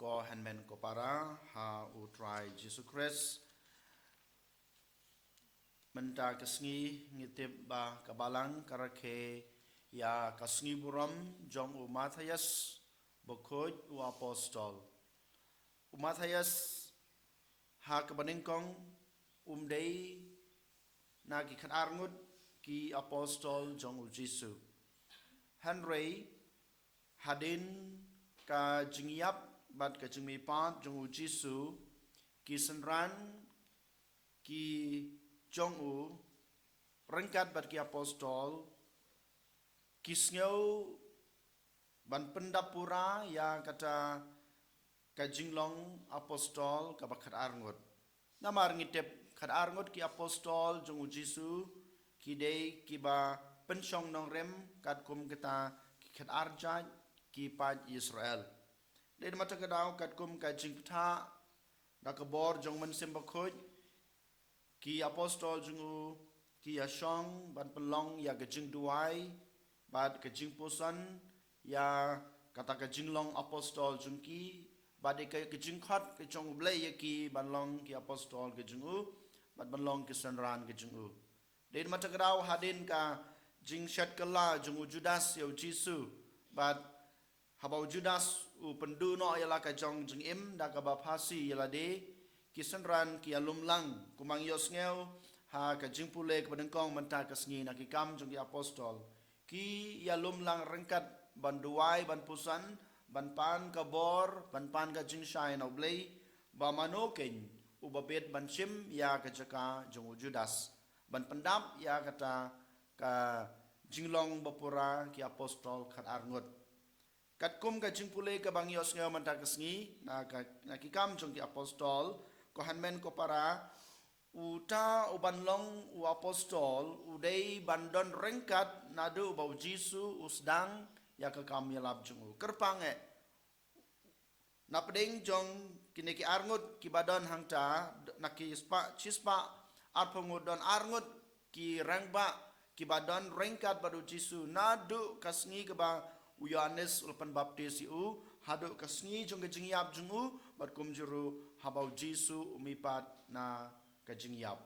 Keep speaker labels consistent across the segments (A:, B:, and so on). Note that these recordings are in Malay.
A: ko hanmen ko para ha utrai Jesus Christ menta kesngi ngitip ba kabalang karake ya kasngi buram jong u Matthias bokoj u apostol u Matthias ha kabaningkong umdei na ki khan arngut ki apostol jong u Jesus Henry hadin ka jingyap bat ka jingmi pat jong u Jesus ki senran ki jong u rengkat bat ki apostol kisngau ban pendapura ya kata ka jinglong apostol ka bakat arngut namar ngitep kat arngut ki apostol jong u Jesus ki dei ki ba pensyong nong rem kat kum kita ki kat arjat ki pat Israel den mata kadau kat kum ka jingtha da ka bor jong men sembakoj ki apostol jong u ki yashong ban pelong ya ka jing duai bad ka jing posan ya kata ka jinglong apostol jong ki bad ka jing khat ka jong blai ya ki ban long ki apostol ka jong u bad ban long ki sanran ka jong u den mata kadau hadin ka jing shat kala jong u Judas ya Jesus bad habau Judas u pendu no yala ka jong jing im da ka ba phasi yala de ki sanran ki alum lang kumang yos ngeu ha ka jing pule ka badengkong menta ka sngi na ki kam jong ki apostol ki yalum lang rengkat ban duai ban pusan ban pan ka bor ban pan ka jing shai no blai ba manoken u ba bet ban chim ya ka jaka jong u Judas ban pendap ya kata ka jinglong bapura ki apostol khat arngut kat kum ka jingpule ka bangios nga manta kasngi na ki kam jong ki apostol ko hanmen ko para uta ubanlong u apostol udei bandon rengkat nadu bau Jesus usdang ya ka kam yalab jong u kerpange na pedeng jong kini ki arngut ki badon hangta naki chispa arpongudon arngut ki rangba ki badon rengkat badu Jesus nadu kasngi ka ba u Yohanes ulpan baptis u hadu kasngi jong kejingyap jong u bat kum juru habau Jesus umipat na kejingyap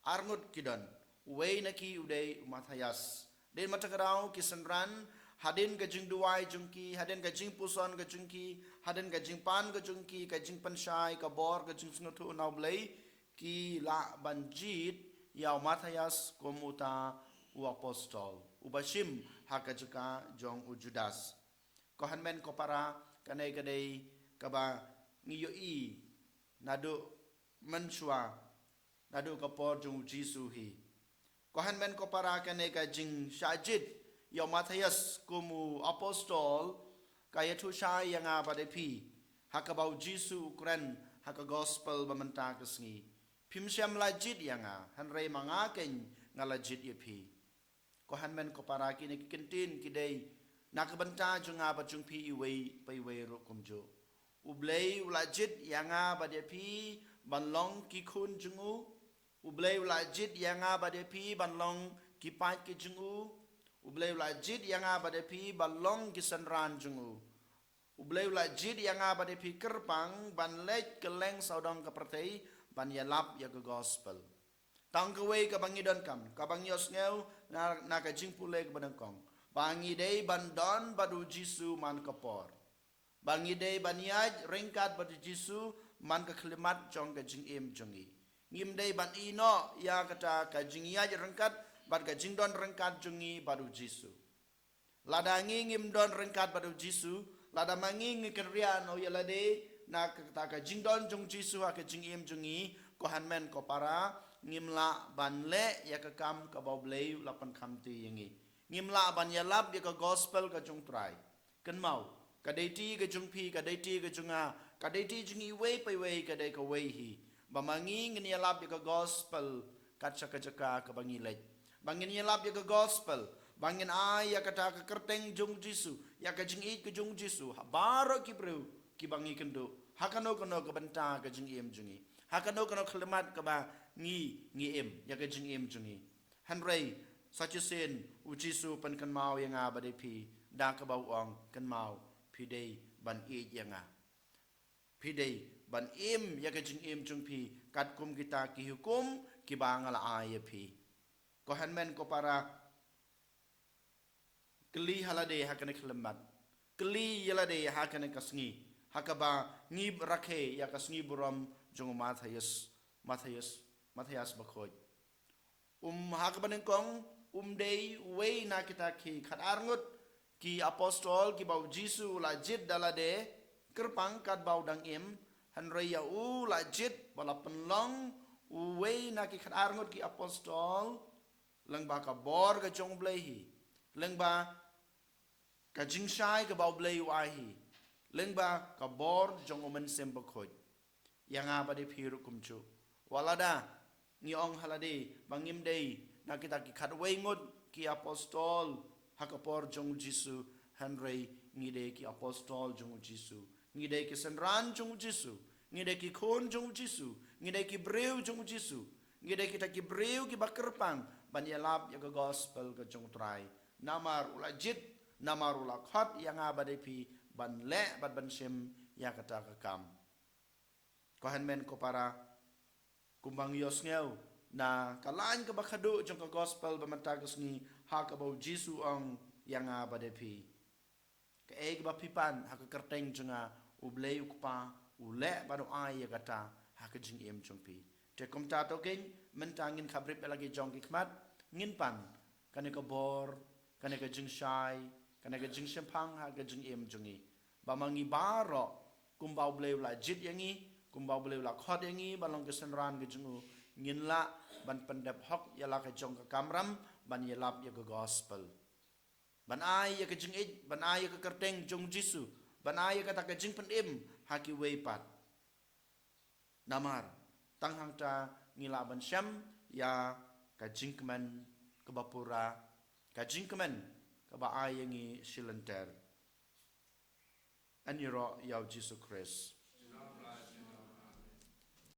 A: arngut kidan uwei naki udai Matthias den matakarau kisanran hadin kejing duai jongki hadin kejing puson kejingki hadin kejing pan kejingki kejing pensyai ka bor kejing snutu nau blai ki la banjit ya Matthias komuta u apostol ubashim hakajaka jong u Judas ko hanmen ko para kanai kadai kaba ngiyoi nadu mensua nadu kapor jong Jesus hi ko hanmen ko para kanai ka jing shajit ya Matthias kumu apostol kaya tu shai yang pada pi hakabau Jesus ukran haka gospel bamenta kesngi pimsyam lajit yang hanrei mangaken ngalajit ye pi ko hanmen ko para kini kintin kidai nakabenta junga bajung pi iwei pai wei ro kumjo ublei ulajit yanga badepi banlong ki khun jungu ublei ulajit yanga badepi banlong ki pat ki jungu ublei ulajit yanga badepi banlong ki sanran jungu ublei ulajit yanga badepi kerpang banlej keleng saudong kapertei ban yalap ya ke gospel tang kawai ka bangidon kam ka bangios ngeu na ka jingpule ka badangkong bangi dei bandon badu Jesus man kapor bangi dei baniaj ringkat badu Jesus man ka klimat jong ka jingim jongi ngim dei ban ino ya kata ka jingiaj ringkat bad ka jingdon ringkat jongi badu Jesus lada ngim don ringkat badu Jesus lada mangi ngikrian o yalade na kata ka jingdon jong Jesus ka jingim jongi ko hanmen ko para ngimla banle ya ka kam ka bawblei lapan kamti yangi ngimla ban yalap ya ka gospel ka jung trai kan mau ka deiti ka jung pi ka deiti ka junga ka deiti jungi wei pai wei ka dei ka wei hi bamangi ngin yalap ya ka gospel ka chaka chaka ka bangi lej bangin yalap ya ka gospel bangin ai ya kata ka kerteng jung Jesus ya ka jing i ka jung Jesus baro ki bro ki bangi kendo hakano kono ka banta ka jing im jungi hakano kono khlemat ka ba ngi em ya ka jing em jungi hanrei sachusen u Jesus pan kan mau yang abade pi da ka bau ong kan mau pi dei ban e yang pi dei ban im ya ka jing im chung pi kat kum kita ki hukum ki bangala ay pi ko hanmen ko para kli halade hakane khlemat kli yalade hakane kasngi hakaba ngi rakhe ya kasngi buram jung Matthias bakhoj hakabanen kong dei we na kita ki khat arngut ki apostol ki bau jisu la jit dalade kerpang kat bau dang im han raya u la jit bala penlong we na ki khat arngut ki apostol lang ba ka bor ka jong blehi lang ba ka jingshai ka bau blei wahi lang ba ka bor jong omen sem bakhoj yang apa de phiru kumchu walada ngi ong halade bangim dei na kita ki khat we ngot ki apostol hakapor jong jisu hanrei ngi de ki apostol jong jisu ngi de ki senran jong jisu ngi de ki khon jong jisu ngi de ki breu jong jisu ngi de kita ki breu ki bakerpang ban yalap ya gospel ka jong trai namar ula jit namar ula khat yang abade pi ban le ban sem ya kata ka kam ko hanmen ko para kumbang yos ngeu na kalain ka bakhadu jong ka gospel bamantagas ni ha ka bau jisu ang yang abade pi ka eg ba pipan ha ka kerteng jonga ublei ukpa ule bado ay kata ha ka jing em jong pi te kom ta to king mentangin khabrip lagi jong kikmat ngin pan kane ka bor kane ka jing shai kane ka jing sempang ha ka jing em jongi ba mangi baro kumbau bleu la jit yangi kumbau bleu la khot yangi balong ke senran ke jungu ngin la ban pendep hok ya la ka jong ka kamram ban yelap ya ka gospel ban ai ya ka jing it ban ai ya ka kerteng jong jisu ban ai ya ka ta ka jing pendim haki wei pat namar tang hang ta ngila ban syam ya ka jing kemen ke bapura ka jing kemen ka ba ai yangi silenter aniro ya Jesus Christ